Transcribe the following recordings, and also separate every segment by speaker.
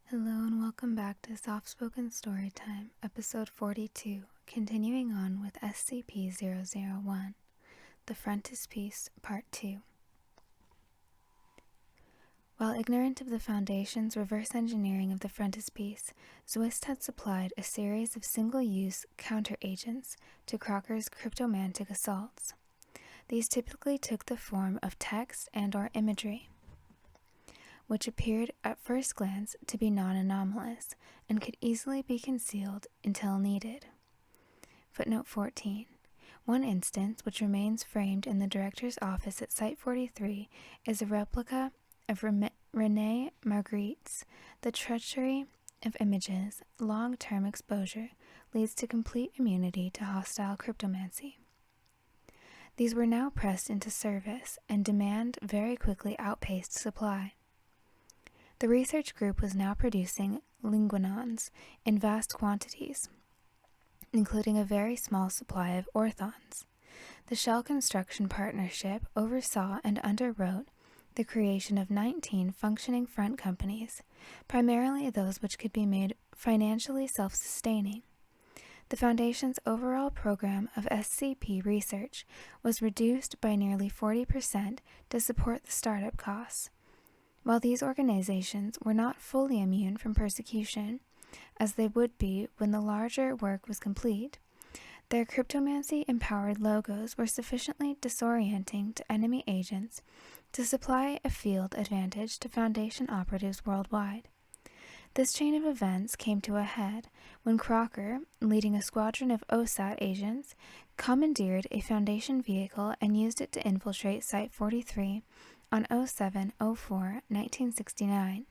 Speaker 1: Hello and welcome back to Soft Spoken Storytime, episode 42, continuing on with SCP-001, the Frontispiece, Part 2. While ignorant of the Foundation's reverse engineering of the Frontispiece, Zwist had supplied a series of single-use counter-agents to Crocker's cryptomantic assaults. These typically took the form of text and/or imagery, which appeared at first glance to be non-anomalous and could easily be concealed until needed. Footnote 14. One instance, which remains framed in the director's office at Site 43, is a replica of René Magritte's The Treachery of Images. Long-term exposure leads to complete immunity to hostile cryptomancy. These were now pressed into service, and demand very quickly outpaced supply. The research group was now producing linguinons in vast quantities, including a very small supply of orthons. The Shell Construction Partnership oversaw and underwrote the creation of 19 functioning front companies, primarily those which could be made financially self-sustaining. The Foundation's overall program of SCP research was reduced by nearly 40% to support the startup costs. While these organizations were not fully immune from persecution, as they would be when the larger work was complete, their cryptomancy-empowered logos were sufficiently disorienting to enemy agents to supply a field advantage to Foundation operatives worldwide. This chain of events came to a head when Crocker, leading a squadron of OSAT agents, commandeered a Foundation vehicle and used it to infiltrate Site 43 on 07/04/1969.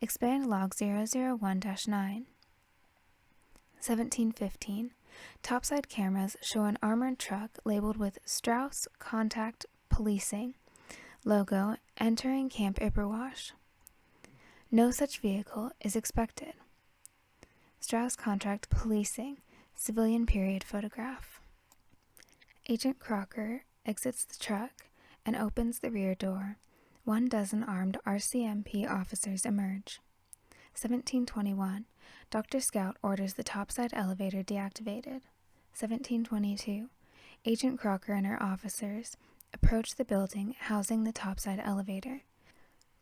Speaker 1: Expand log 001-9. 1715. Topside cameras show an armored truck labeled with Strauss Contact Policing logo entering Camp Iberwash. No such vehicle is expected. Strauss Contract Policing, civilian period photograph. Agent Crocker exits the truck and opens the rear door. 12 armed RCMP officers emerge. 1721. Dr. Scout orders the topside elevator deactivated. 1722. Agent Crocker and her officers approach the building housing the topside elevator.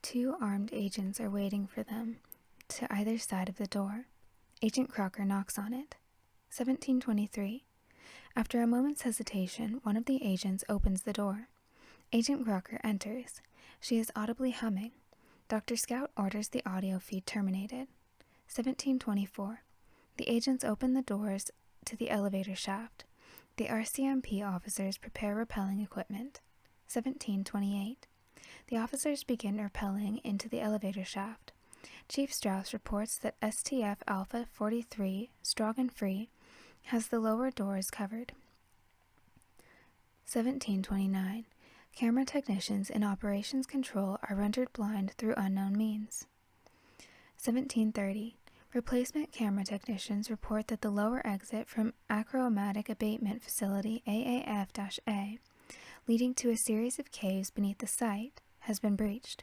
Speaker 1: 2 armed agents are waiting for them to either side of the door. Agent Crocker knocks on it. 1723. After a moment's hesitation, one of the agents opens the door. Agent Crocker enters. She is audibly humming. Dr. Scout orders the audio feed terminated. 1724. The agents open the doors to the elevator shaft. The RCMP officers prepare rappelling equipment. 1728. The officers begin rappelling into the elevator shaft. Chief Strauss reports that STF Alpha 43, strong and free, has the lower doors covered. 1729. Camera technicians in operations control are rendered blind through unknown means. 1730. Replacement camera technicians report that the lower exit from Achromatic Abatement Facility AAF-A, leading to a series of caves beneath the site, has been breached.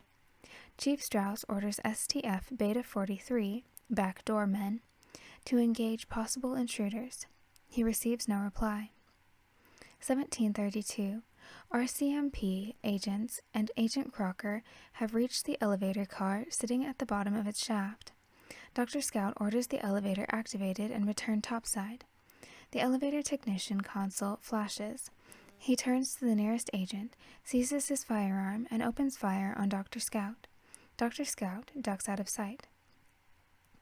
Speaker 1: Chief Strauss orders STF Beta 43, backdoor men, to engage possible intruders. He receives no reply. 1732. RCMP agents and Agent Crocker have reached the elevator car sitting at the bottom of its shaft. Dr. Scout orders the elevator activated and returned topside. The elevator technician console flashes. He turns to the nearest agent, seizes his firearm, and opens fire on Dr. Scout. Dr. Scout ducks out of sight.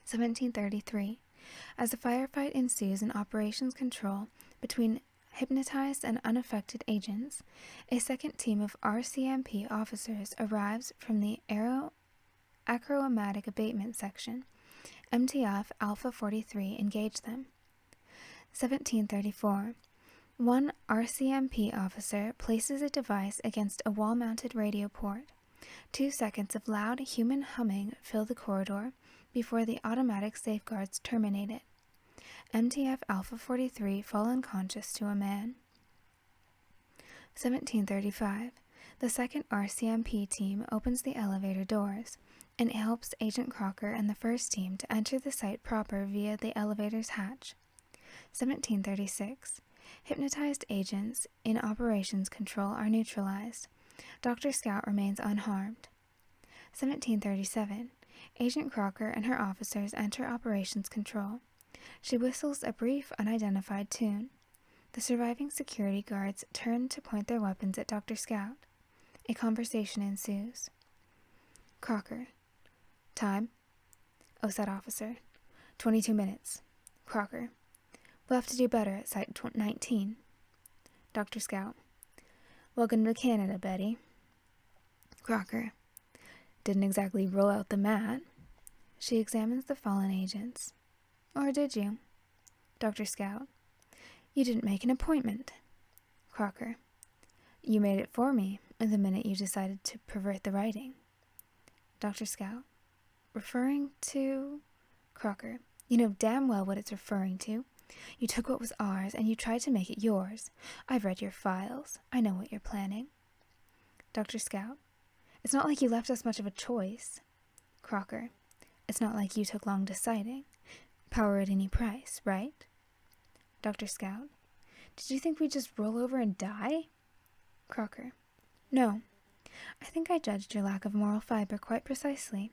Speaker 1: 1733. As a firefight ensues in operations control between hypnotized and unaffected agents, a second team of RCMP officers arrives from the Achromatic Abatement Section. MTF Alpha 43 engage them. 1734. One RCMP officer places a device against a wall-mounted radio port. 2 seconds of loud human humming fill the corridor before the automatic safeguards terminate it. MTF Alpha 43 fall unconscious to a man. 1735. The second RCMP team opens the elevator doors. and helps Agent Crocker and the first team to enter the site proper via the elevator's hatch. 1736. Hypnotized agents in operations control are neutralized. Dr. Scout remains unharmed. 1737. Agent Crocker and her officers enter operations control. She whistles a brief, unidentified tune. The surviving security guards turn to point their weapons at Dr. Scout. A conversation ensues. Crocker. Time? OSAT officer. 22 minutes. Crocker. We'll have to do better at Site 19. Dr. Scout. Welcome to Canada, Betty. Crocker. Didn't exactly roll out the mat. She examines the fallen agents. Or did you? Dr. Scout. You didn't make an appointment. Crocker. You made it for me the minute you decided to pervert the writing. Dr. Scout. Referring to? Crocker. You know damn well what it's referring to. You took what was ours and you tried to make it yours. I've read your files. I know what you're planning. Dr. Scout. It's not like you left us much of a choice. Crocker. It's not like you took long deciding. Power at any price, right? Dr. Scout. Did you think we'd just roll over and die? Crocker. No. I think I judged your lack of moral fiber quite precisely.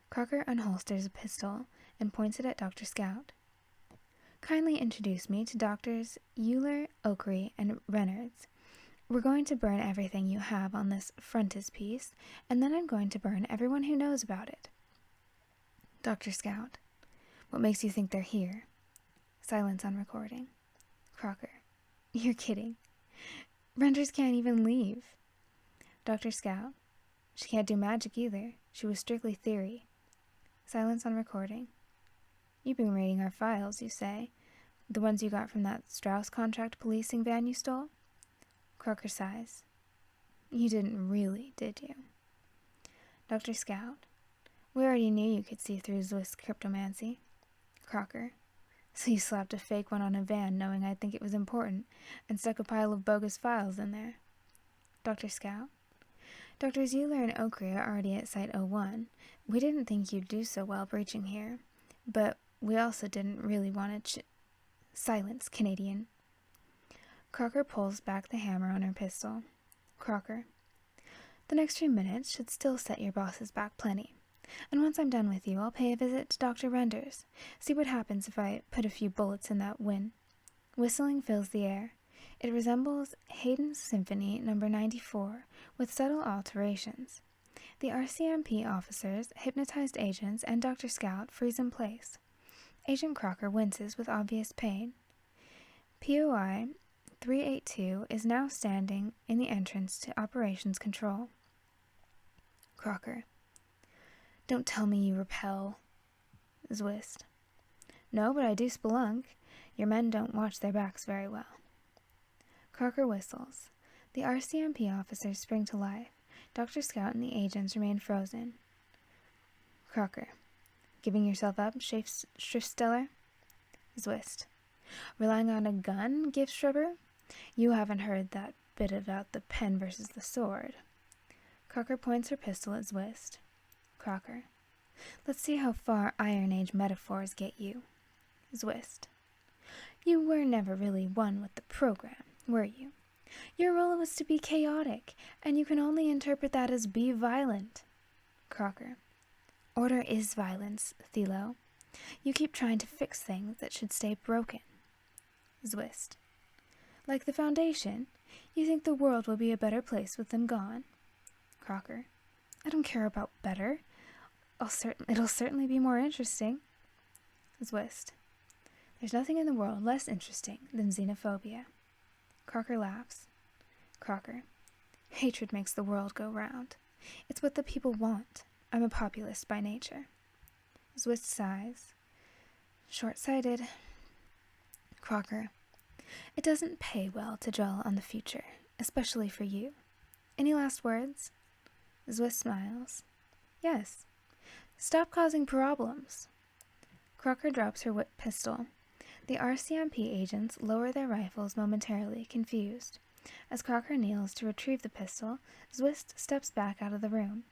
Speaker 1: Crocker unholsters a pistol and points it at Dr. Scout. Kindly introduce me to Doctors Euler, Oakery, and Reynolds. We're going to burn everything you have on this frontispiece, and then I'm going to burn everyone who knows about it. Dr. Scout. What makes you think they're here? Silence on recording. Crocker. You're kidding. Renders can't even leave. Dr. Scout. She can't do magic either. She was strictly theory. Silence on recording. You've been raiding our files, you say. The ones you got from that Strauss contract policing van you stole? Crocker sighs. You didn't really, did you? Dr. Scout. We already knew you could see through Swiss cryptomancy. Crocker. So you slapped a fake one on a van knowing I'd think it was important and stuck a pile of bogus files in there. Dr. Scout. Drs. Euler and Oakery are already at Site 01. We didn't think you'd do so well breaching here, but we also didn't really want to Silence, Canadian. Crocker pulls back the hammer on her pistol. Crocker. The next few minutes should still set your bosses back plenty. And once I'm done with you, I'll pay a visit to Dr. Renders. See what happens if I put a few bullets in that win. Whistling fills the air. It resembles Haydn's Symphony No. 94, with subtle alterations. The RCMP officers, hypnotized agents, and Dr. Scout freeze in place. Agent Crocker winces with obvious pain. POI 382 is now standing in the entrance to Operations Control. Crocker. Don't tell me you repel. Zwist. No, but I do spelunk. Your men don't watch their backs very well. Crocker whistles. The RCMP officers spring to life. Dr. Scout and the agents remain frozen. Crocker. Giving yourself up, Schriftsteller? Zwist. Relying on a gun, gift shrubber? You haven't heard that bit about the pen versus the sword. Crocker points her pistol at Zwist. Crocker. Let's see how far Iron Age metaphors get you. Zwist. You were never really one with the program, were you? Your role was to be chaotic, and you can only interpret that as be violent. Crocker. Order is violence, Thelo. You keep trying to fix things that should stay broken. Zwist. Like the Foundation, you think the world will be a better place with them gone? Crocker. I don't care about better. It'll certainly be more interesting. Zwist. There's nothing in the world less interesting than xenophobia. Crocker laughs. Crocker. Hatred makes the world go round. It's what the people want. I'm a populist by nature. Zwist sighs. Short-sighted. Crocker. It doesn't pay well to dwell on the future, especially for you. Any last words? Zwist smiles. Yes. Stop causing problems. Crocker drops her whip pistol. The RCMP agents lower their rifles momentarily, confused. As Crocker kneels to retrieve the pistol, Zwist steps back out of the room.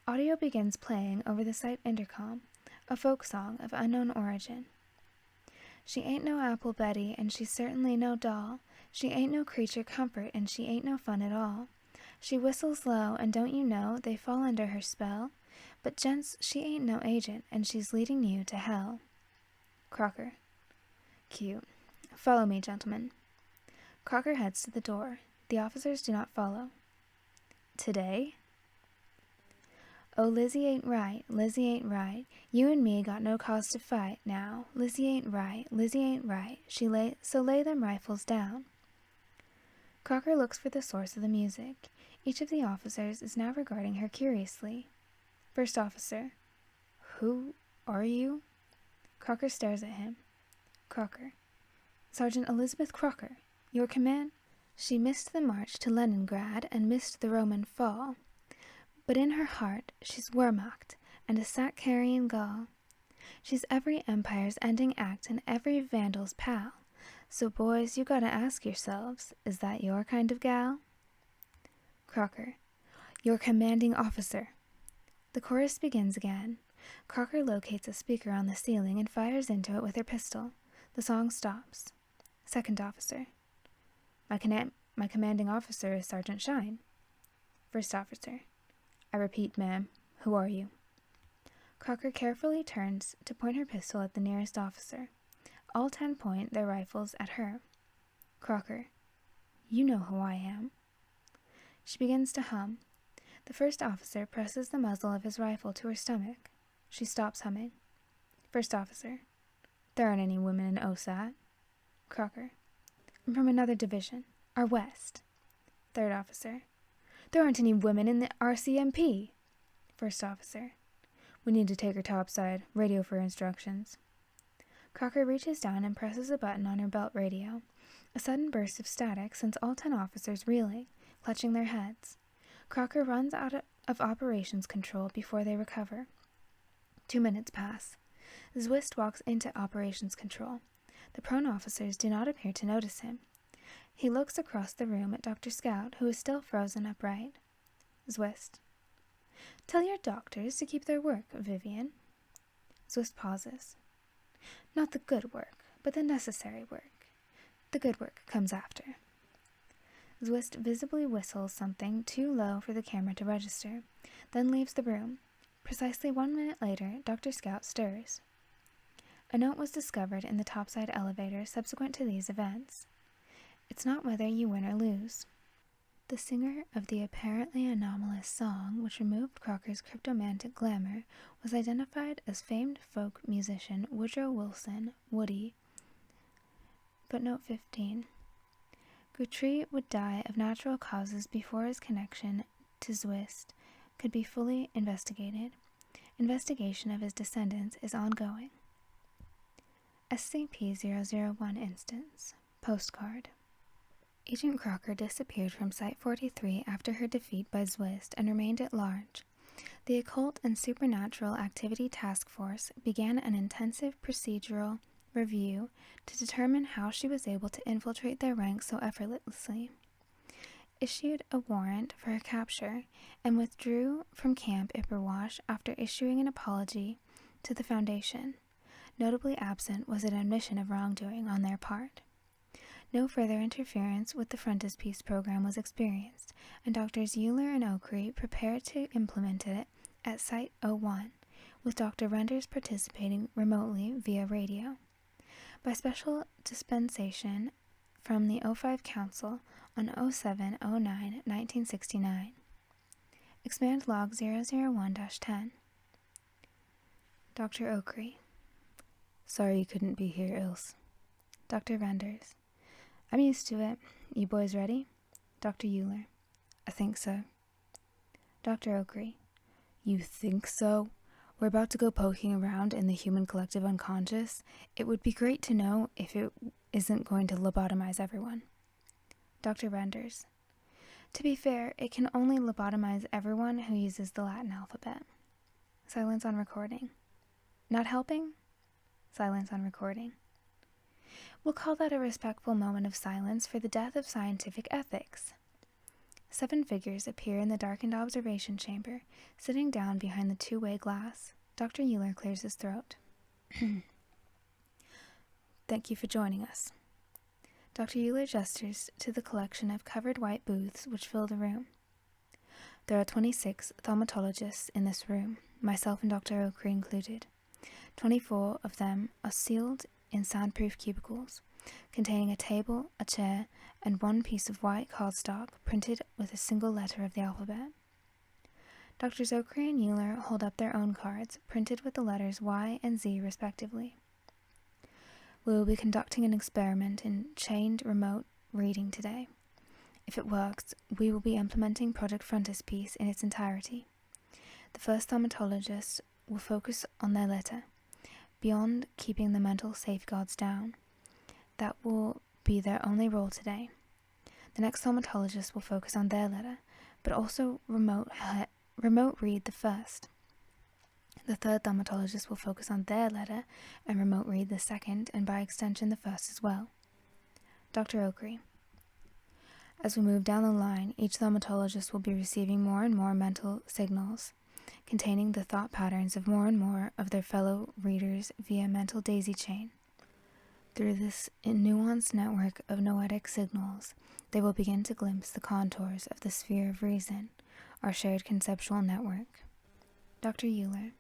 Speaker 1: Audio begins playing over the site intercom, a folk song of unknown origin. She ain't no Apple Betty, and she's certainly no doll. She ain't no creature comfort, and she ain't no fun at all. She whistles low, and don't you know they fall under her spell? But gents, she ain't no agent, and she's leading you to hell. Crocker. Cute. Follow me, gentlemen. Crocker heads to the door. The officers do not follow. Today? Oh, Lizzie ain't right, Lizzie ain't right. You and me got no cause to fight now. Lizzie ain't right, Lizzie ain't right. So lay them rifles down. Crocker looks for the source of the music. Each of the officers is now regarding her curiously. First officer. Who are you? Crocker stares at him. Crocker. Sergeant Elizabeth Crocker. Your command? She missed the march to Leningrad and missed the Roman fall. But in her heart, she's Wehrmacht and a sack-carrying Gaul. She's every empire's ending act and every vandal's pal. So, boys, you gotta ask yourselves, is that your kind of gal? Crocker. Your commanding officer. The chorus begins again. Crocker locates a speaker on the ceiling and fires into it with her pistol. The song stops. Second officer. My commanding officer is Sergeant Shine. First officer. I repeat, ma'am, who are you? Crocker carefully turns to point her pistol at the nearest officer. All 10 point their rifles at her. Crocker. You know who I am. She begins to hum. The first officer presses the muzzle of his rifle to her stomach. She stops humming. First officer. There aren't any women in OSAT. Crocker. I'm from another division. Our West. Third officer. There aren't any women in the RCMP. First officer. We need to take her topside. Radio for instructions. Crocker reaches down and presses a button on her belt radio. A sudden burst of static sends all 10 officers reeling, clutching their heads. Crocker runs out of operations control before they recover. 2 minutes pass. Zwist walks into operations control. The prone officers do not appear to notice him. He looks across the room at Dr. Scout, who is still frozen upright. Zwist. Tell your doctors to keep their work, Vivian. Zwist pauses. Not the good work, but the necessary work. The good work comes after. Zwist visibly whistles something too low for the camera to register, then leaves the room. Precisely 1 minute later, Dr. Scout stirs. A note was discovered in the topside elevator subsequent to these events. It's not whether you win or lose. The singer of the apparently anomalous song, which removed Crocker's cryptomantic glamour, was identified as famed folk musician Woodrow Wilson, Woody. Footnote 15. Guthrie would die of natural causes before his connection to Zwist could be fully investigated. Investigation of his descendants is ongoing. SCP-001 instance. Postcard. Agent Crocker disappeared from Site-43 after her defeat by Zwist and remained at large. The Occult and Supernatural Activity Task Force began an intensive procedural review to determine how she was able to infiltrate their ranks so effortlessly, issued a warrant for her capture, and withdrew from Camp Ipperwash after issuing an apology to the Foundation. Notably absent was an admission of wrongdoing on their part. No further interference with the Frontispiece program was experienced, and Drs. Euler and Oakrey prepared to implement it at Site-01, with Dr. Renders participating remotely via radio. By special dispensation from the O5 Council on 07-09-1969. Expand log 001-10. Dr. Oakrey. Sorry you couldn't be here, Ilse. Dr. Renders. I'm used to it. You boys ready? Dr. Euler. I think so. Dr. Oakrey. You think so? We're about to go poking around in the human collective unconscious. It would be great to know if it isn't going to lobotomize everyone. Dr. Renders. To be fair, it can only lobotomize everyone who uses the Latin alphabet. Silence on recording. Not helping? Silence on recording. We'll call that a respectful moment of silence for the death of scientific ethics. 7 figures appear in the darkened observation chamber, sitting down behind the two-way glass. Dr. Euler clears his throat. Thank you for joining us. Dr. Euler gestures to the collection of covered white booths which fill the room. There are 26 thaumatologists in this room, myself and Dr. Oakley included. 24 of them are sealed in soundproof cubicles, containing a table, a chair, and one piece of white cardstock printed with a single letter of the alphabet. Drs. Oakley and Euler hold up their own cards, printed with the letters Y and Z respectively. We will be conducting an experiment in chained remote reading today. If it works, we will be implementing Project Frontispiece in its entirety. The first thaumatologist will focus on their letter, beyond keeping the mental safeguards down. That will be their only role today. The next thaumatologist will focus on their letter, but also remote read the first. The third thaumatologist will focus on their letter and remote read the second, and by extension the first as well. Dr. Oakley. As we move down the line, each thaumatologist will be receiving more and more mental signals, containing the thought patterns of more and more of their fellow readers via mental daisy chain. Through this nuanced network of noetic signals, they will begin to glimpse the contours of the sphere of reason, our shared conceptual network. Dr. Euler.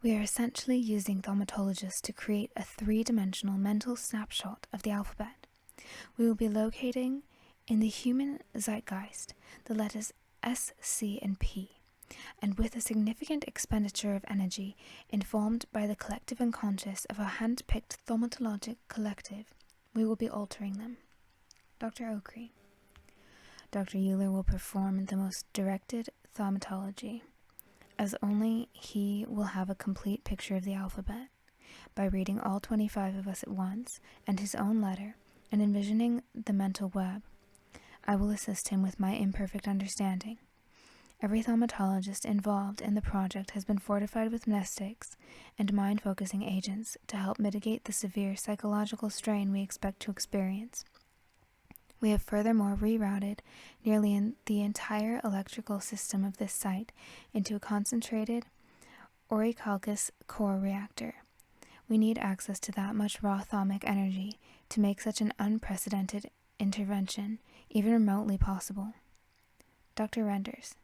Speaker 1: We are essentially using thaumatologists to create a three-dimensional mental snapshot of the alphabet. We will be locating in the human zeitgeist the letters S, C, and P, and with a significant expenditure of energy informed by the collective unconscious of a hand-picked thaumatologic collective, we will be altering them. Dr. Oakley. Dr. Euler will perform the most directed thaumatology, as only he will have a complete picture of the alphabet, by reading all 25 of us at once, and his own letter, and envisioning the mental web. I will assist him with my imperfect understanding. Every thaumatologist involved in the project has been fortified with mnestics and mind-focusing agents to help mitigate the severe psychological strain we expect to experience. We have furthermore rerouted nearly the entire electrical system of this site into a concentrated orichalcous core reactor. We need access to that much raw thaumic energy to make such an unprecedented intervention even remotely possible. Dr. Renders.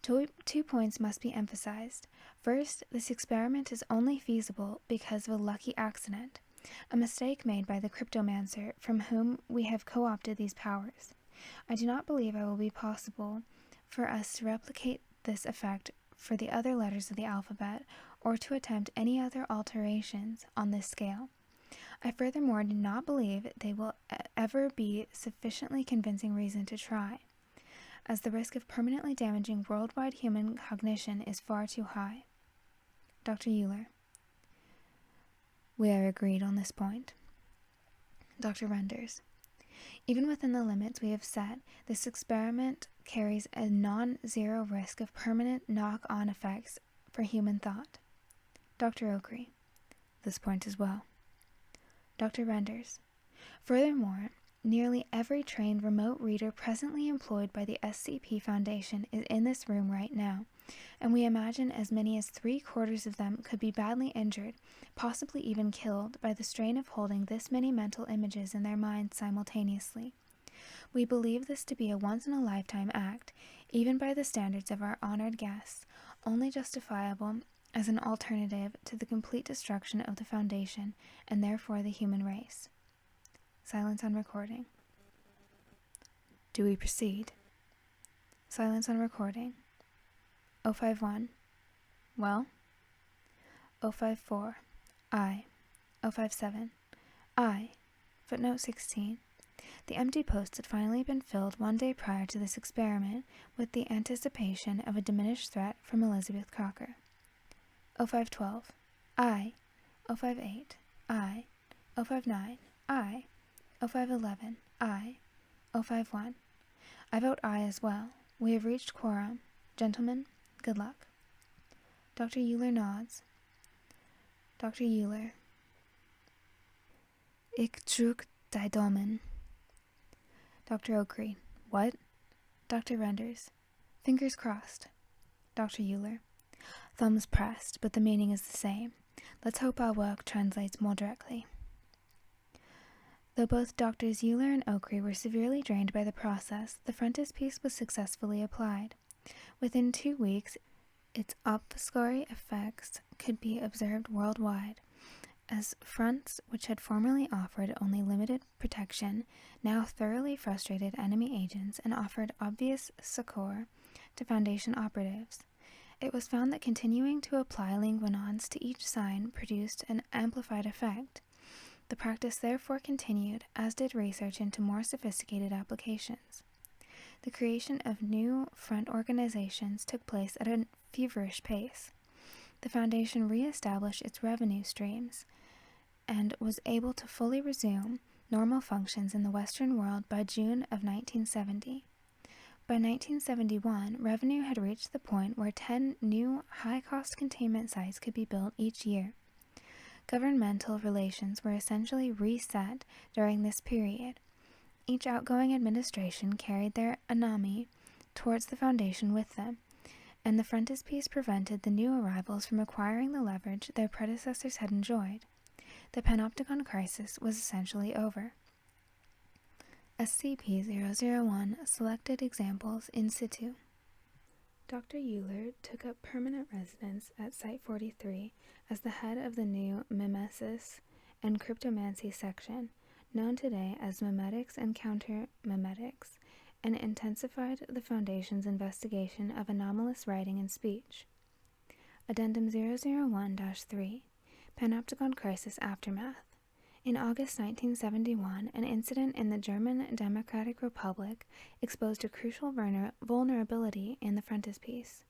Speaker 1: Two points must be emphasized. First, this experiment is only feasible because of a lucky accident, a mistake made by the cryptomancer from whom we have co-opted these powers. I do not believe it will be possible for us to replicate this effect for the other letters of the alphabet or to attempt any other alterations on this scale. I furthermore do not believe they will ever be sufficiently convincing reason to try, as the risk of permanently damaging worldwide human cognition is far too high. Dr. Euler. We are agreed on this point. Dr. Renders. Even within the limits we have set, this experiment carries a non-zero risk of permanent knock-on effects for human thought. Dr. Oakley. This point as well. Dr. Renders. Furthermore, nearly every trained remote reader presently employed by the SCP Foundation is in this room right now, and we imagine as many as 3/4 of them could be badly injured, possibly even killed, by the strain of holding this many mental images in their minds simultaneously. We believe this to be a once-in-a-lifetime act, even by the standards of our honored guests, only justifiable as an alternative to the complete destruction of the Foundation, and therefore the human race. Silence on recording. Do we proceed? Silence on recording. 051. Well? 054. I. 057. I. Footnote 16. The empty post had finally been filled one day prior to this experiment with the anticipation of a diminished threat from Elizabeth Crocker. 0512. I. 058. I. 059. I. 0511. I. 051. I vote aye as well. We have reached quorum. Gentlemen, good luck. Dr. Euler nods. Dr. Euler. Ich trug die Daumen. Dr. Oakley. What? Dr. Renders. Fingers crossed. Dr. Euler. Thumbs pressed, but the meaning is the same. Let's hope our work translates more directly. Though both Drs. Euler and Oakry were severely drained by the process, the frontispiece was successfully applied. Within 2 weeks, its obfuscatory effects could be observed worldwide, as fronts, which had formerly offered only limited protection, now thoroughly frustrated enemy agents and offered obvious succor to Foundation operatives. It was found that continuing to apply linguinons to each sign produced an amplified effect. The practice therefore continued, as did research into more sophisticated applications. The creation of new front organizations took place at a feverish pace. The Foundation re-established its revenue streams and was able to fully resume normal functions in the Western world by June of 1970. By 1971, revenue had reached the point where 10 new high-cost containment sites could be built each year. Governmental relations were essentially reset during this period. Each outgoing administration carried their anami towards the Foundation with them, and the frontispiece prevented the new arrivals from acquiring the leverage their predecessors had enjoyed. The Panopticon crisis was essentially over. SCP-001 selected examples in situ. Dr. Euler took up permanent residence at Site-43 as the head of the new mimesis and cryptomancy section, known today as Memetics and Counter-Memetics, and intensified the Foundation's investigation of anomalous writing and speech. Addendum 001-3 Panopticon Crisis Aftermath. In August 1971, an incident in the German Democratic Republic exposed a crucial vulnerability in the frontispiece.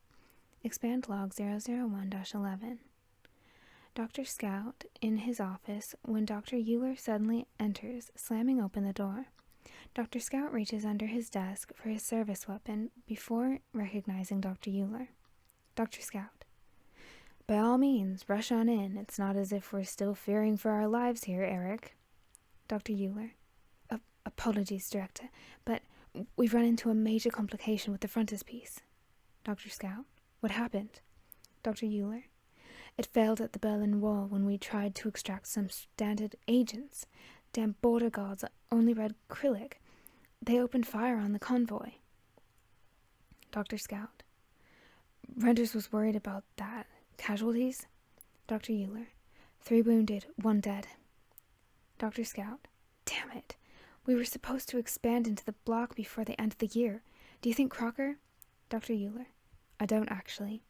Speaker 1: Expand log 001-11. Dr. Scout in his office when Dr. Euler suddenly enters, slamming open the door. Dr. Scout reaches under his desk for his service weapon before recognizing Dr. Euler. Dr. Scout. By all means, rush on in. It's not as if we're still fearing for our lives here, Eric. Dr. Euler. Apologies, Director, but we've run into a major complication with the frontispiece. Dr. Scout. What happened? Dr. Euler. It failed at the Berlin Wall when we tried to extract some standard agents. Damn border guards only read Krillic. They opened fire on the convoy. Dr. Scout. Renders was worried about that. Casualties? Dr. Euler. 3 wounded, 1 dead. Dr. Scout. Damn it. We were supposed to expand into the block before the end of the year. Do you think Crocker? Dr. Euler. I don't actually.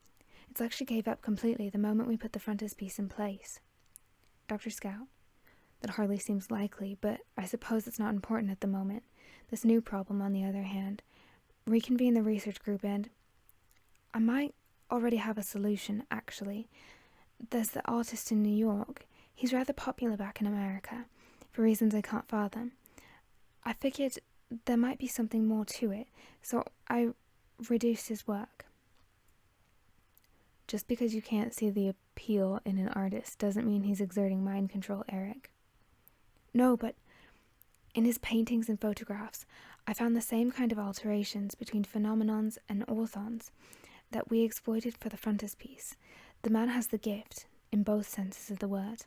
Speaker 1: It's like she gave up completely the moment we put the frontispiece in place. Dr. Scout. That hardly seems likely, but I suppose it's not important at the moment. This new problem, on the other hand. Reconvene the research group and... I might already have a solution, actually. There's the artist in New York. He's rather popular back in America, for reasons I can't fathom. I figured there might be something more to it, so I reduced his work. Just because you can't see the appeal in an artist doesn't mean he's exerting mind control, Eric. No, but in his paintings and photographs, I found the same kind of alterations between phenomenons and orthons that we exploited for the frontispiece. The man has the gift, in both senses of the word.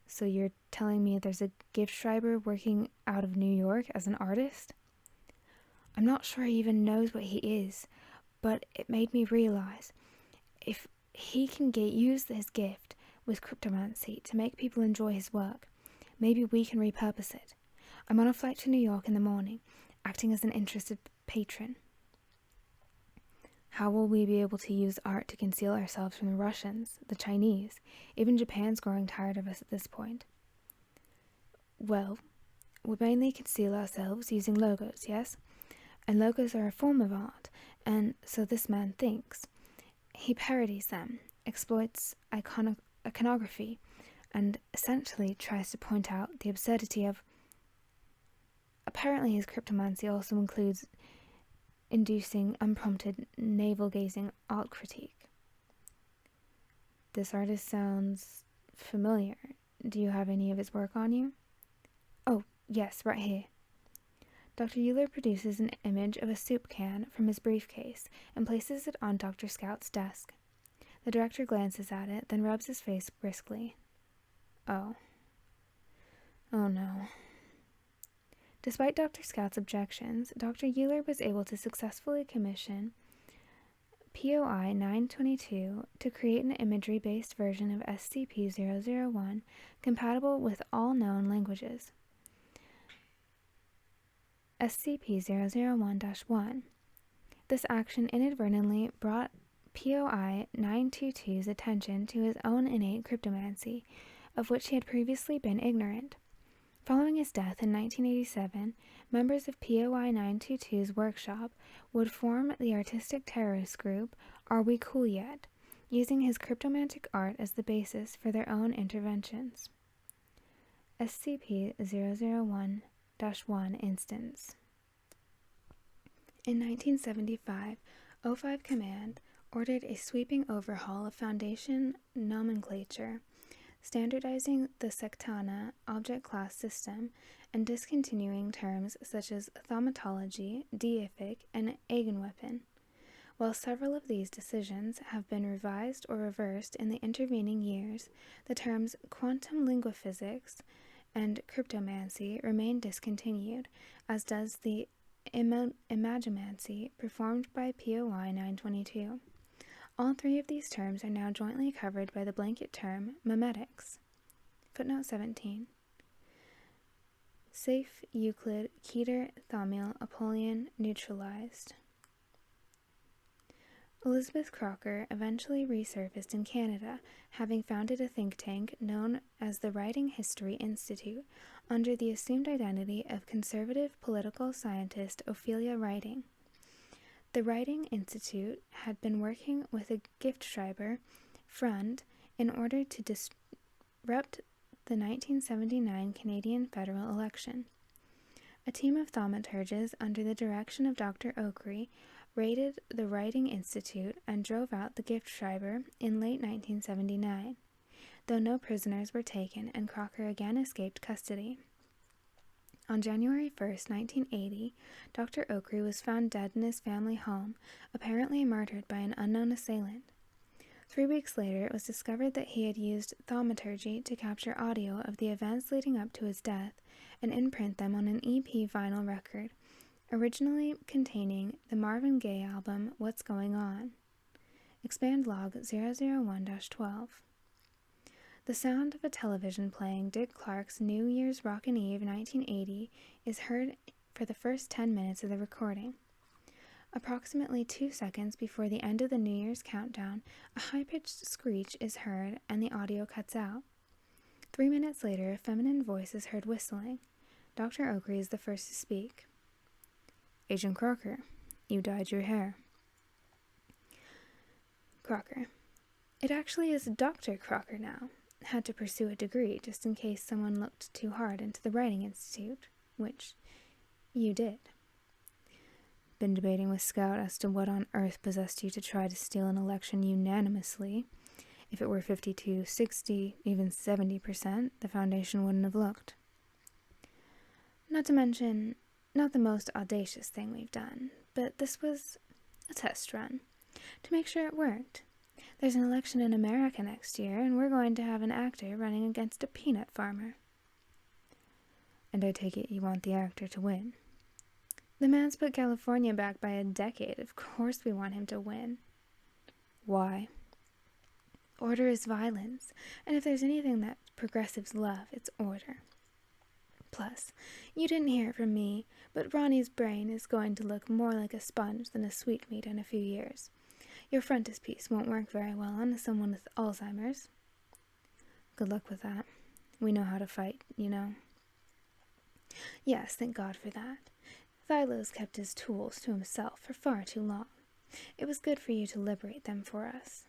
Speaker 1: So you're telling me there's a gift schreiber working out of New York as an artist? I'm not sure he even knows what he is, but it made me realize if he can use his gift with cryptomancy to make people enjoy his work, maybe we can repurpose it. I'm on a flight to New York in the morning, acting as an interested patron. How will we be able to use art to conceal ourselves from the Russians, the Chinese? Even Japan's growing tired of us at this point. Well, we mainly conceal ourselves using logos, yes? And logos are a form of art, and so this man thinks. He parodies them, exploits iconography, and essentially tries to point out the absurdity of... Apparently his cryptomancy also includes inducing unprompted navel-gazing art critique. This artist sounds familiar. Do you have any of his work on you? Oh, yes, right here. Dr. Euler produces an image of a soup can from his briefcase and places it on Dr. Scout's desk. The director glances at it, then rubs his face briskly. Oh. Oh no. Despite Dr. Scout's objections, Dr. Euler was able to successfully commission POI 922 to create an imagery-based version of SCP-001 compatible with all known languages. SCP-001-1. This action inadvertently brought POI 922's attention to his own innate cryptomancy, of which he had previously been ignorant. Following his death in 1987, members of POI 922's workshop would form the artistic terrorist group Are We Cool Yet?, using his cryptomantic art as the basis for their own interventions. SCP-001-1 instance. In 1975, O5 Command ordered a sweeping overhaul of Foundation nomenclature, standardizing the Sectana object class system and discontinuing terms such as thaumatology, deific, and eigenweapon. While several of these decisions have been revised or reversed in the intervening years, the terms quantum linguaphysics and cryptomancy remain discontinued, as does the imagimancy performed by POI 922. All three of these terms are now jointly covered by the blanket term memetics. Footnote 17. Safe, Euclid, Keter, Thaumiel, Apollyon, neutralized. Elizabeth Crocker eventually resurfaced in Canada, having founded a think tank known as the Writing History Institute, under the assumed identity of conservative political scientist Ophelia Writing. The Writing Institute had been working with a giftschreiber, Front, in order to disrupt the 1979 Canadian federal election. A team of thaumaturges under the direction of Dr. Oakrey raided the Writing Institute and drove out the giftschreiber in late 1979, though no prisoners were taken and Crocker again escaped custody. On January 1, 1980, Dr. Oakrey was found dead in his family home, apparently murdered by an unknown assailant. 3 weeks later, it was discovered that he had used thaumaturgy to capture audio of the events leading up to his death and imprint them on an EP vinyl record, originally containing the Marvin Gaye album What's Going On. Expand log 001-12. The sound of a television playing Dick Clark's New Year's Rockin' Eve 1980 is heard for the first 10 minutes of the recording. Approximately 2 seconds before the end of the New Year's countdown, a high-pitched screech is heard and the audio cuts out. 3 minutes later, a feminine voice is heard whistling. Dr. Oakrey is the first to speak. Agent Crocker, you dyed your hair. Crocker. It actually is Dr. Crocker now. Had to pursue a degree just in case someone looked too hard into the Writing Institute, which you did. Been debating with Scout as to what on earth possessed you to try to steal an election unanimously. If it were 52, 60, even 70%, the Foundation wouldn't have looked. Not to mention, not the most audacious thing we've done, but this was a test run, to make sure it worked. There's an election in America next year, and we're going to have an actor running against a peanut farmer. And I take it you want the actor to win. The man's put California back by a decade. Of course we want him to win. Why? Order is violence, and if there's anything that progressives love, it's order. Plus, you didn't hear it from me, but Ronnie's brain is going to look more like a sponge than a sweetmeat in a few years. Your frontispiece won't work very well on someone with Alzheimer's. Good luck with that. We know how to fight, you know. Yes, thank God for that. Thylo's kept his tools to himself for far too long. It was good for you to liberate them for us.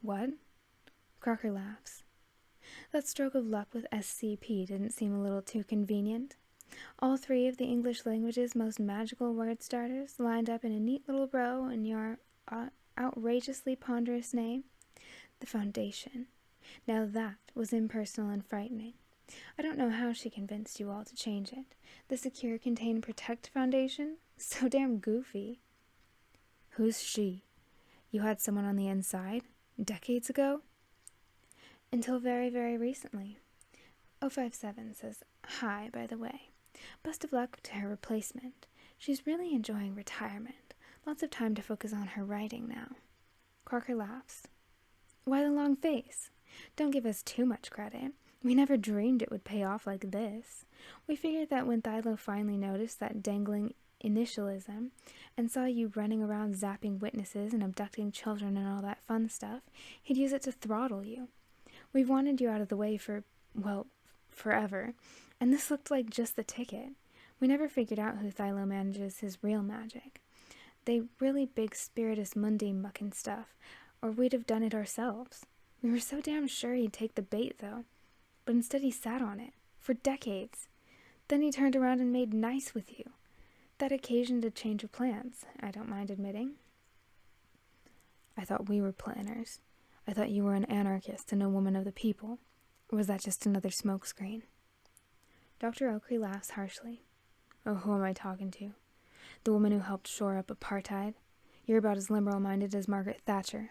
Speaker 1: What? Crocker laughs. That stroke of luck with SCP didn't seem a little too convenient. All 3 of the English language's most magical word starters lined up in a neat little row in your outrageously ponderous name. The Foundation. Now that was impersonal and frightening. I don't know how she convinced you all to change it. The Secure, Contain, Protect Foundation? So damn goofy. Who's she? You had someone on the inside? Decades ago? Until very, very recently. 057 says, "Hi, by the way. Best of luck to her replacement. She's really enjoying retirement. Lots of time to focus on her writing now." Crocker laughs. "Why the long face? Don't give us too much credit. We never dreamed it would pay off like this. We figured that when Thilo finally noticed that dangling initialism and saw you running around zapping witnesses and abducting children and all that fun stuff, he'd use it to throttle you. We've wanted you out of the way for, well, forever, and this looked like just the ticket. We never figured out who Thilo manages his real magic. They really big spiritus mundane mucking stuff, or we'd have done it ourselves. We were so damn sure he'd take the bait, though. But instead he sat on it, for decades. Then he turned around and made nice with you. That occasioned a change of plans, I don't mind admitting." "I thought we were planners. I thought you were an anarchist and a woman of the people. Or was that just another smokescreen?" Dr. Oakley laughs harshly. "Oh, who am I talking to? The woman who helped shore up apartheid? You're about as liberal-minded as Margaret Thatcher."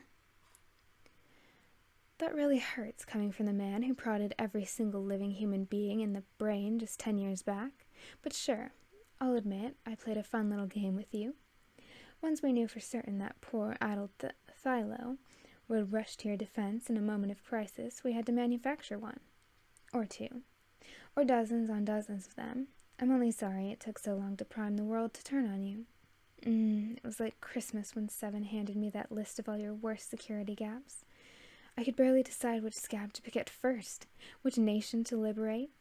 Speaker 1: That really hurts, coming from the man who prodded every single living human being in the brain just 10 years back. But sure, I'll admit I played a fun little game with you. Once we knew for certain that poor addled Thilo would rush to your defense in a moment of crisis, we had to manufacture one. Or two. Or dozens on dozens of them. I'm only sorry it took so long to prime the world to turn on you. It was like Christmas when Seven handed me that list of all your worst security gaps. I could barely decide which scab to pick at first, which nation to liberate.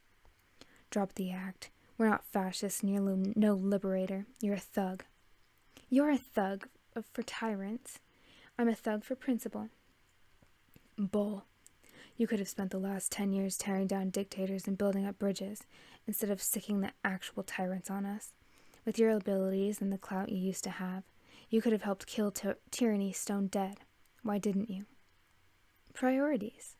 Speaker 1: Drop the act. We're not fascists and you're no liberator. You're a thug. You're a thug for tyrants. I'm a thug for principle. Bull. You could have spent the last 10 years tearing down dictators and building up bridges, instead of sicking the actual tyrants on us. With your abilities and the clout you used to have, you could have helped kill tyranny stone dead. Why didn't you? Priorities.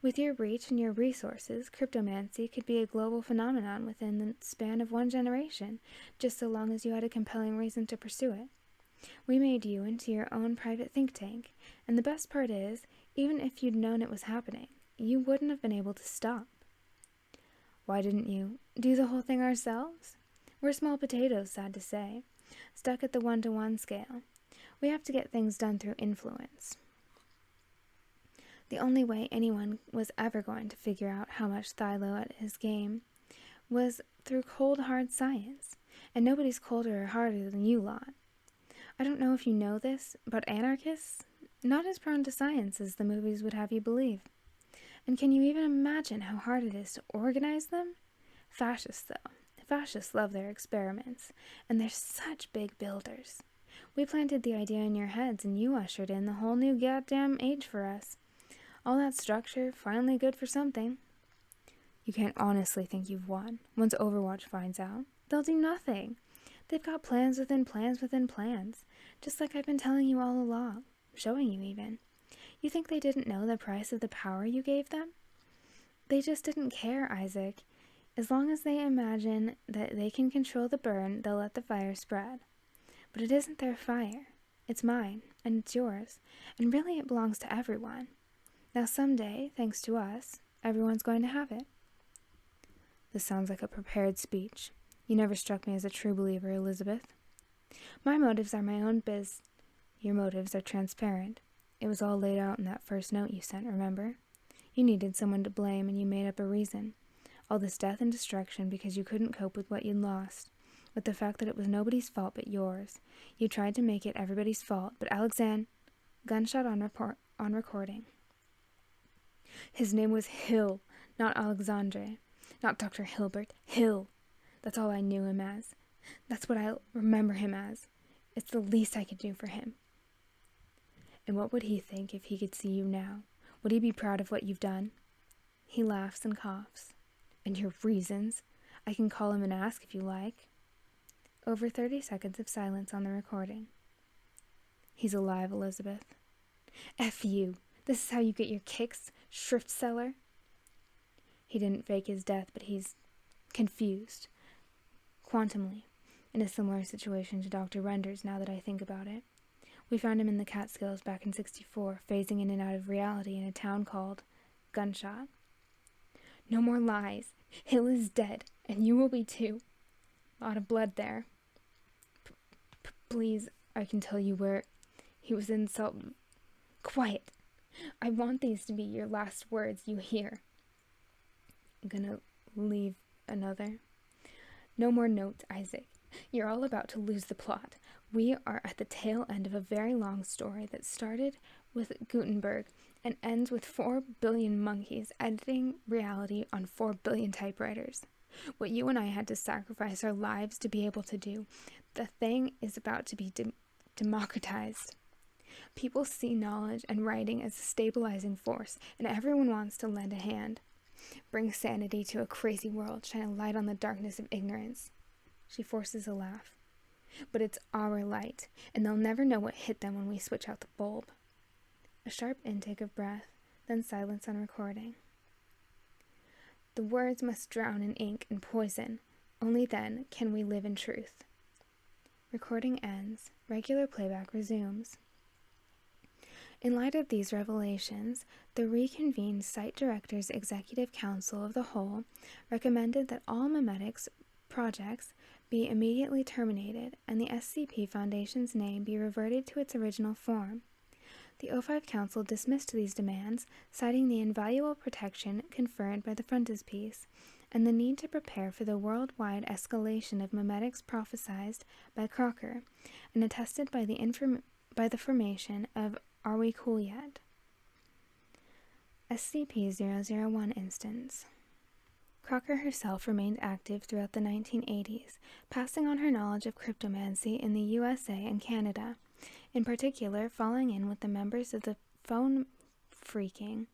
Speaker 1: With your reach and your resources, cryptomancy could be a global phenomenon within the span of one generation, just so long as you had a compelling reason to pursue it. We made you into your own private think tank, and the best part is, even if you'd known it was happening, you wouldn't have been able to stop. Why didn't you do the whole thing ourselves? We're small potatoes, sad to say, stuck at the 1-to-1 scale. We have to get things done through influence. The only way anyone was ever going to figure out how much Thilo at his game was through cold, hard science, and nobody's colder or harder than you lot. I don't know if you know this, but anarchists, not as prone to science as the movies would have you believe. And can you even imagine how hard it is to organize them? Fascists, though. Fascists love their experiments, and they're such big builders. We planted the idea in your heads, and you ushered in the whole new goddamn age for us. All that structure, finally good for something. You can't honestly think you've won. Once Overwatch finds out, they'll do nothing. They've got plans within plans within plans, just like I've been telling you all along, showing you even. You think they didn't know the price of the power you gave them? They just didn't care, Isaac. As long as they imagine that they can control the burn, they'll let the fire spread. But it isn't their fire. It's mine, and it's yours, and really it belongs to everyone. Now someday, thanks to us, everyone's going to have it. This sounds like a prepared speech. You never struck me as a true believer, Elizabeth. My motives are my own biz. Your motives are transparent. It was all laid out in that first note you sent, remember? You needed someone to blame, and you made up a reason. All this death and destruction because you couldn't cope with what you'd lost, with the fact that it was nobody's fault but yours. You tried to make it everybody's fault, but Alexander... Gunshot on recording. His name was Hill, not Alexandre. Not Dr. Hilbert. Hill. That's all I knew him as. That's what I remember him as. It's the least I could do for him. And what would he think if he could see you now? Would he be proud of what you've done? He laughs and coughs. And your reasons? I can call him and ask if you like. Over 30 seconds of silence on the recording. He's alive,'. F you. This is how you get your kicks, Schriftsteller. He didn't fake his death, but he's confused, quantumly, in a similar situation to Dr. Renders, now that I think about it. We found him in the Catskills back in '64, phasing in and out of reality in a town called Gunshot. No more lies. Hill is dead, and you will be too. A lot of blood there. Please, I can tell you where he was in Quiet. I want these to be your last words you hear. I'm gonna leave another. No more notes, Isaac. You're all about to lose the plot. We are at the tail end of a very long story that started with Gutenberg and ends with 4 billion monkeys editing reality on 4 billion typewriters. What you and I had to sacrifice our lives to be able to do, the thing is about to be democratized. People see knowledge and writing as a stabilizing force, and everyone wants to lend a hand. Bring sanity to a crazy world, shine a light on the darkness of ignorance. She forces a laugh. But it's our light, and they'll never know what hit them when we switch out the bulb. A sharp intake of breath, then silence on recording. The words must drown in ink and poison. Only then can we live in truth. Recording ends. Regular playback resumes. In light of these revelations, the reconvened Site Directors Executive Council of the Whole recommended that all memetics projects be immediately terminated and the SCP Foundation's name be reverted to its original form. The O5 Council dismissed these demands, citing the invaluable protection conferred by the Frontispiece and the need to prepare for the worldwide escalation of memetics prophesied by Crocker and attested by the formation of Are We Cool Yet? SCP-001 instance. Crocker herself remained active throughout the 1980s, passing on her knowledge of cryptomancy in the USA and Canada, in particular falling in with the members of the phone phreaking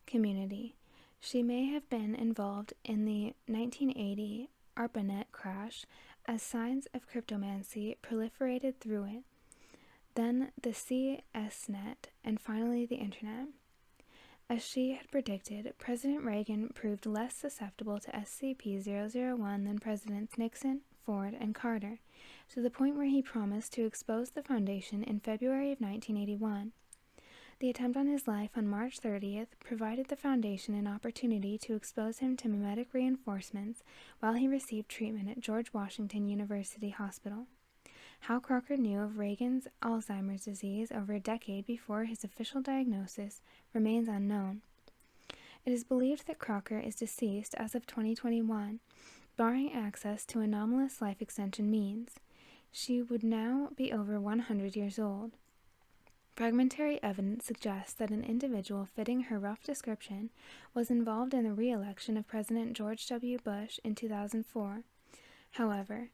Speaker 1: community. She may have been involved in the 1980 ARPANET crash as signs of cryptomancy proliferated through it, then the CSNet, and finally the Internet. As she had predicted, President Reagan proved less susceptible to SCP-001 than Presidents Nixon, Ford, and Carter, to the point where he promised to expose the Foundation in February of 1981. The attempt on his life on March 30th provided the Foundation an opportunity to expose him to memetic reinforcements while he received treatment at George Washington University Hospital. How Crocker knew of Reagan's Alzheimer's disease over a decade before his official diagnosis remains unknown. It is believed that Crocker is deceased as of 2021, barring access to anomalous life extension means. She would now be over 100 years old. Fragmentary evidence suggests that an individual fitting her rough description was involved in the re-election of President George W. Bush in 2004. However,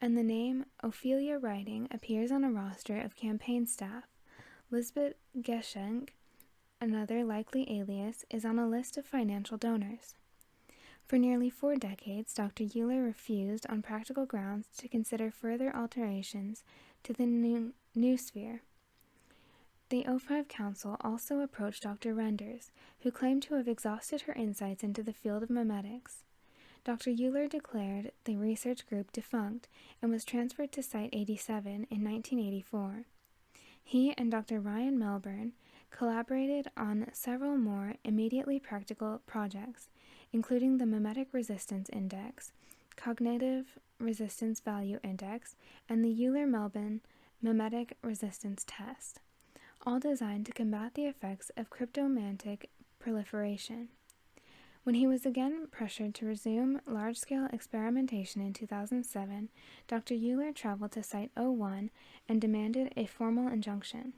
Speaker 1: and the name Ophelia Writing appears on a roster of campaign staff. Lisbeth Geschenk, another likely alias, is on a list of financial donors. For nearly 4 decades, Dr. Euler refused on practical grounds to consider further alterations to the noosphere. The O5 Council also approached Dr. Renders, who claimed to have exhausted her insights into the field of memetics. Dr. Euler declared the research group defunct and was transferred to Site 87 in 1984. He and Dr. Ryan Melbourne collaborated on several more immediately practical projects, including the Memetic Resistance Index, Cognitive Resistance Value Index, and the Euler-Melbourne Memetic Resistance Test, all designed to combat the effects of cryptomantic proliferation. When he was again pressured to resume large-scale experimentation in 2007, Dr. Euler traveled to Site 01 and demanded a formal injunction.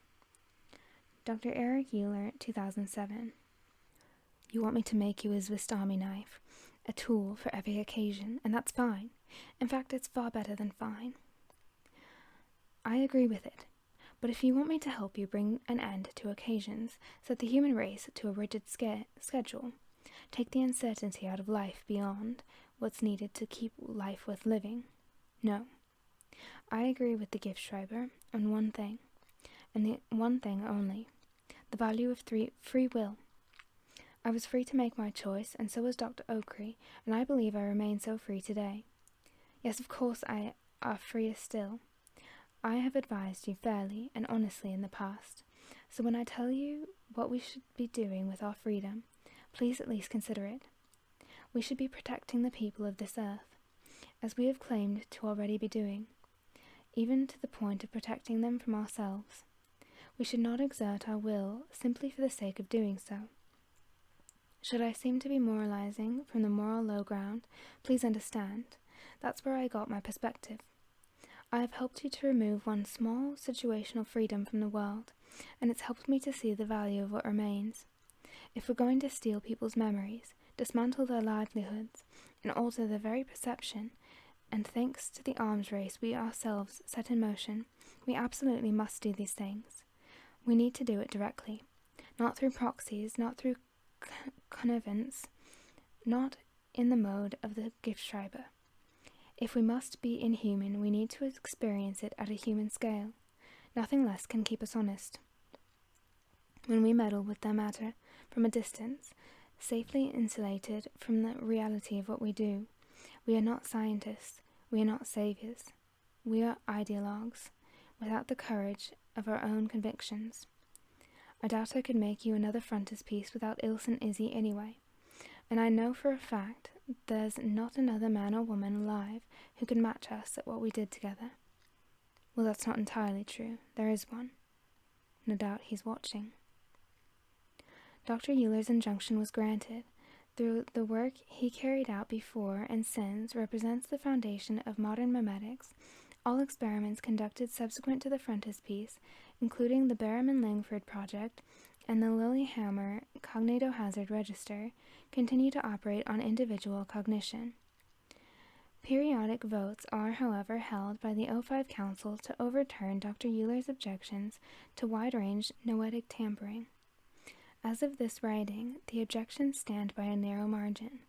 Speaker 1: Dr. Eric Euler, 2007. You want me to make you a Zwistami knife, a tool for every occasion, and that's fine. In fact, it's far better than fine. I agree with it. But if you want me to help you bring an end to occasions, set the human race to a rigid schedule, take the uncertainty out of life beyond what's needed to keep life worth living. No. I agree with the gift schreiber on one thing, and the one thing only, the value of free will. I was free to make my choice, and so was Dr. Oakley, and I believe I remain so free today. Yes, of course I are freer still. I have advised you fairly and honestly in the past, so when I tell you what we should be doing with our freedom, please at least consider it. We should be protecting the people of this earth, as we have claimed to already be doing, even to the point of protecting them from ourselves. We should not exert our will simply for the sake of doing so. Should I seem to be moralizing from the moral low ground, please understand, that's where I got my perspective. I have helped you to remove one small situational freedom from the world, and it's helped me to see the value of what remains. If we're going to steal people's memories, dismantle their livelihoods, and alter their very perception, and thanks to the arms race we ourselves set in motion, we absolutely must do these things. We need to do it directly, not through proxies, not through connivance, not in the mode of the gift-schreiber. If we must be inhuman, we need to experience it at a human scale. Nothing less can keep us honest. When we meddle with their matter from a distance, safely insulated from the reality of what we do, we are not scientists, we are not saviors. We are ideologues, without the courage of our own convictions. I doubt I could make you another frontispiece without Ilse and Izzy anyway, and I know for a fact there's not another man or woman alive who could match us at what we did together. Well, that's not entirely true. There is one. No doubt he's watching. Dr. Euler's injunction was granted. Through the work he carried out before and since represents the foundation of modern memetics. All experiments conducted subsequent to the frontispiece, including the Berriman-Langford project and the Lillehammer cognitohazard register, continue to operate on individual cognition. Periodic votes are, however, held by the O5 Council to overturn Dr. Euler's objections to wide-range noetic tampering. As of this writing, the objections stand by a narrow margin.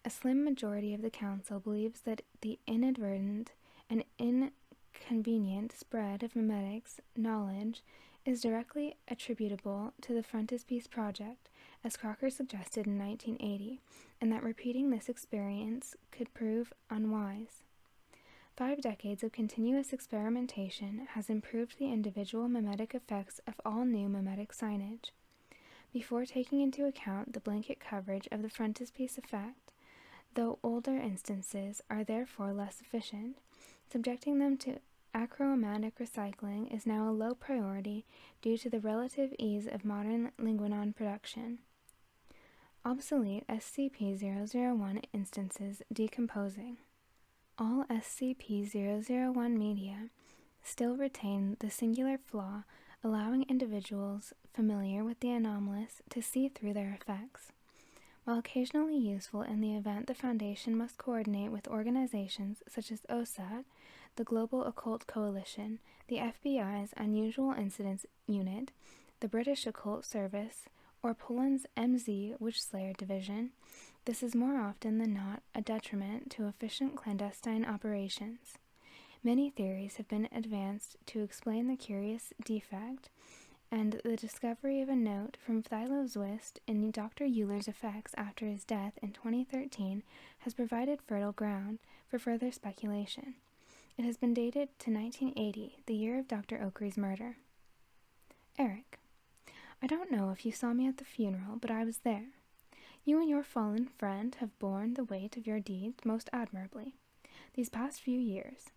Speaker 1: A slim majority of the Council believes that the inadvertent and inconvenient spread of memetics knowledge is directly attributable to the Frontispiece project, as Crocker suggested in 1980, and that repeating this experience could prove unwise. 5 decades of continuous experimentation has improved the individual memetic effects of all new memetic signage. Before taking into account the blanket coverage of the frontispiece effect, though older instances are therefore less efficient, subjecting them to achromatic recycling is now a low priority due to the relative ease of modern linguinon production. Obsolete SCP-001 instances decomposing. All SCP-001 media still retain the singular flaw allowing individuals familiar with the anomalous to see through their effects. While occasionally useful in the event the Foundation must coordinate with organizations such as OSAT, the Global Occult Coalition, the FBI's Unusual Incidents Unit, the British Occult Service, or Poland's MZ Witchslayer Division, this is more often than not a detriment to efficient clandestine operations. Many theories have been advanced to explain the curious defect, and the discovery of a note from Thilo Zwist in Dr. Euler's effects after his death in 2013 has provided fertile ground for further speculation. It has been dated to 1980, the year of Dr. Oakley's murder. Eric, I don't know if you saw me at the funeral, but I was there. You and your fallen friend have borne the weight of your deeds most admirably these past few years.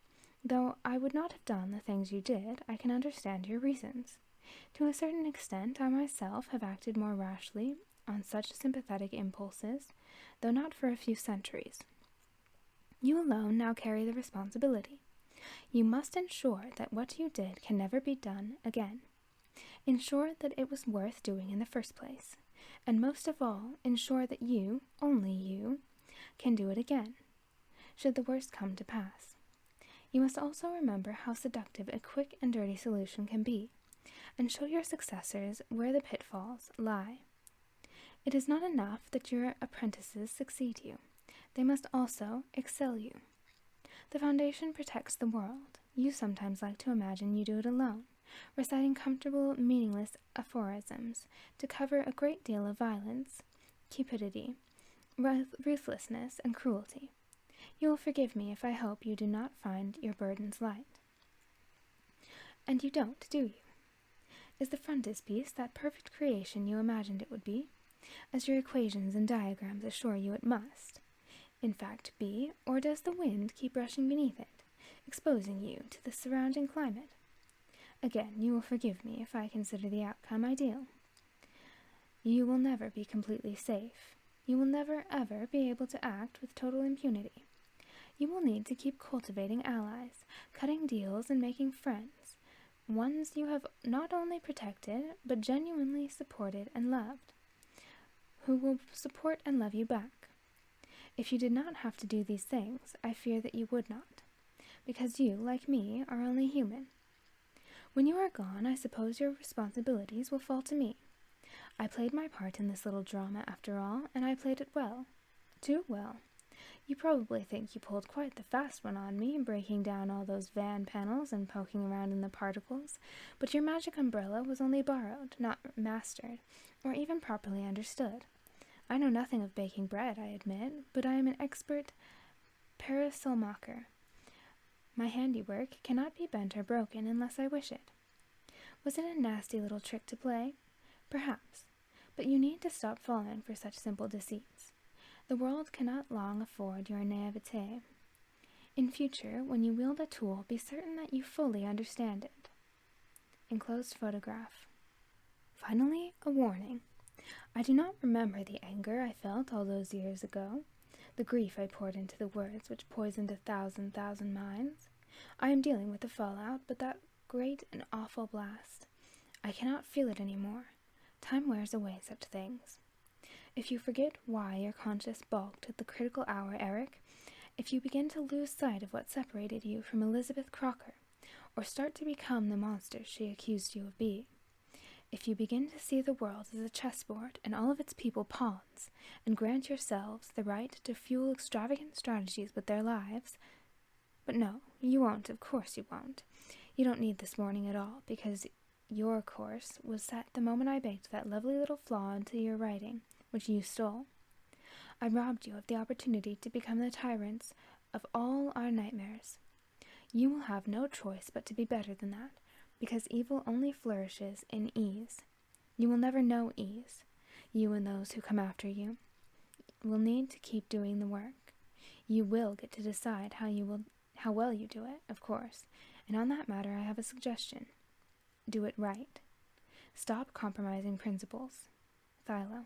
Speaker 1: Though I would not have done the things you did, I can understand your reasons. To a certain extent, I myself have acted more rashly on such sympathetic impulses, though not for a few centuries. You alone now carry the responsibility. You must ensure that what you did can never be done again. Ensure that it was worth doing in the first place, and most of all, ensure that you, only you, can do it again, should the worst come to pass. You must also remember how seductive a quick and dirty solution can be, and show your successors where the pitfalls lie. It is not enough that your apprentices succeed you. They must also excel you. The Foundation protects the world. You sometimes like to imagine you do it alone, reciting comfortable, meaningless aphorisms to cover a great deal of violence. cupidity, ruthlessness, and cruelty. You will forgive me if I hope you do not find your burdens light. And you don't, do you? Is the frontispiece that perfect creation you imagined it would be, as your equations and diagrams assure you it must, in fact, be, or does the wind keep rushing beneath it, exposing you to the surrounding climate? Again, you will forgive me if I consider the outcome ideal. You will never be completely safe. You will never, ever be able to act with total impunity. You will need to keep cultivating allies, cutting deals, and making friends, ones you have not only protected, but genuinely supported and loved, who will support and love you back. If you did not have to do these things, I fear that you would not, because you, like me, are only human. When you are gone, I suppose your responsibilities will fall to me. I played my part in this little drama after all, and I played it well. Too well. You probably think you pulled quite the fast one on me, breaking down all those van panels and poking around in the particles, but your magic umbrella was only borrowed, not mastered, or even properly understood. I know nothing of baking bread, I admit, but I am an expert parasolmacher. My handiwork cannot be bent or broken unless I wish it. Was it a nasty little trick to play? Perhaps, but you need to stop falling for such simple deceits. The world cannot long afford your naivete. In future, when you wield a tool, be certain that you fully understand it. Enclosed photograph. Finally, a warning. I do not remember the anger I felt all those years ago, the grief I poured into the words which poisoned 1,000 minds. I am dealing with the fallout, but that great and awful blast. I cannot feel it any more. Time wears away such things. If you forget why your conscience balked at the critical hour, Eric, if you begin to lose sight of what separated you from Elizabeth Crocker, or start to become the monster she accused you of being, if you begin to see the world as a chessboard and all of its people pawns, and grant yourselves the right to fuel extravagant strategies with their lives— but no, you won't, of course you won't. You don't need this warning at all, because your course was set the moment I baked that lovely little flaw into your writing, which you stole. I robbed you of the opportunity to become the tyrants of all our nightmares. You will have no choice but to be better than that, because evil only flourishes in ease. You will never know ease. You and those who come after you will need to keep doing the work. You will get to decide how well you do it, of course, and on that matter I have a suggestion. Do it right. Stop compromising principles. Thilo.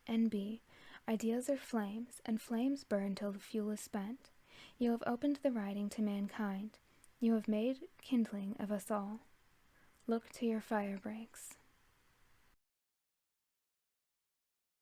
Speaker 1: N.B. Ideas are flames, and flames burn till the fuel is spent. You have opened the writing to mankind. You have made kindling of us all. Look to your fire breaks.